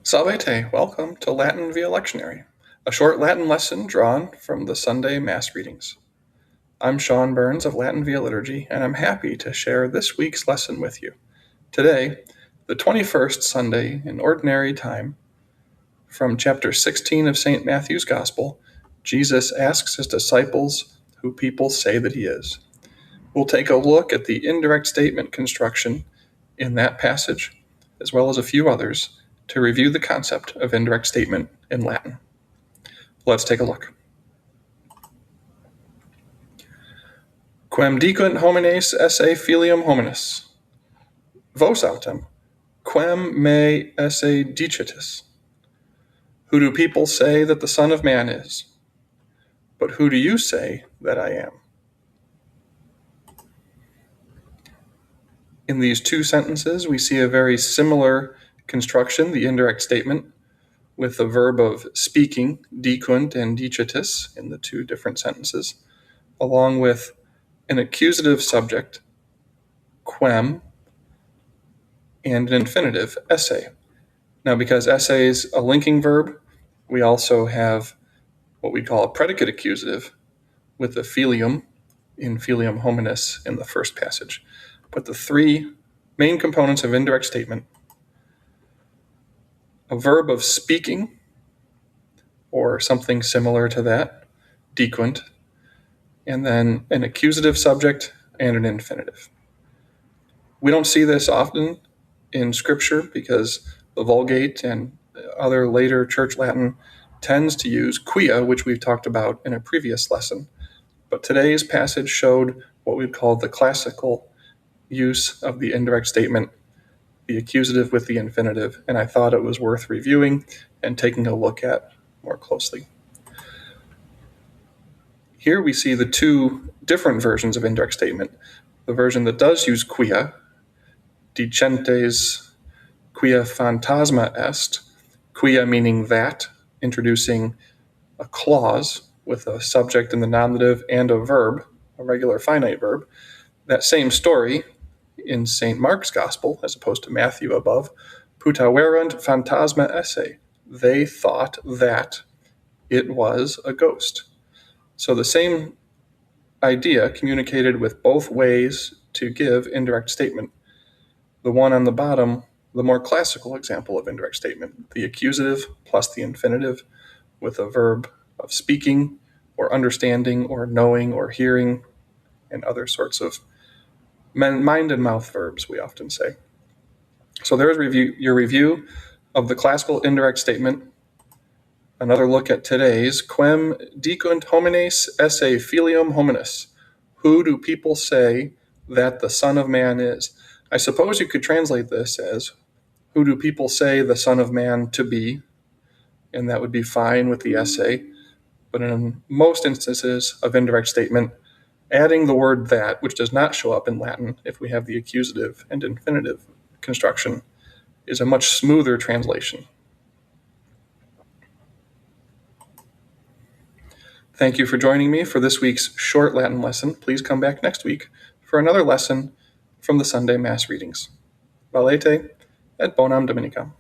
Salvete, welcome to Latin via Lectionary, a short Latin lesson drawn from the Sunday Mass readings. I'm Sean Burns of Latin via Liturgy, and I'm happy to share this week's lesson with you. Today, the 21st Sunday in Ordinary Time, from chapter 16 of St. Matthew's Gospel, Jesus asks his disciples who people say that he is. We'll take a look at the indirect statement construction in that passage, as well as a few others, to review the concept of indirect statement in Latin. Let's take a look. Quem dicunt homines, esse Filium hominis. Vos autem, quem me esse dicetis? Who do people say that the Son of Man is? But who do you say that I am? In these two sentences, we see a very similar construction, the indirect statement, with the verb of speaking, dicunt and dicetis, in the two different sentences, along with an accusative subject, quem, and an infinitive, esse. Now, because esse is a linking verb, we also have what we call a predicate accusative with the Filium in Filium hominis in the first passage. But the three main components of indirect statement: a verb of speaking, or something similar to that, dicunt, and then an accusative subject and an infinitive. We don't see this often in Scripture because the Vulgate and other later Church Latin tends to use quia, which we've talked about in a previous lesson. But today's passage showed what we'd call the classical use of the indirect statement, the accusative with the infinitive, and I thought it was worth reviewing and taking a look at more closely. Here we see the two different versions of indirect statement. The version that does use quia, dicentes quia phantasma est, quia meaning that, introducing a clause with a subject in the nominative and a verb, a regular finite verb. That same story in St. Mark's Gospel, as opposed to Matthew above, putaverunt phantasma esse, they thought that it was a ghost. So the same idea communicated with both ways to give indirect statement. The one on the bottom, the more classical example of indirect statement, the accusative plus the infinitive with a verb of speaking or understanding or knowing or hearing and other sorts of mind and mouth verbs, we often say. So there's your review of the classical indirect statement. Another look at today's quem dicunt homines esse Filium hominis. Who do people say that the Son of Man is? I suppose you could translate this as, who do people say the Son of Man to be? And that would be fine with the esse. But in most instances of indirect statement, adding the word that, which does not show up in Latin if we have the accusative and infinitive construction, is a much smoother translation. Thank you for joining me for this week's short Latin lesson. Please come back next week for another lesson from the Sunday Mass readings. Valete et bonam Dominicam.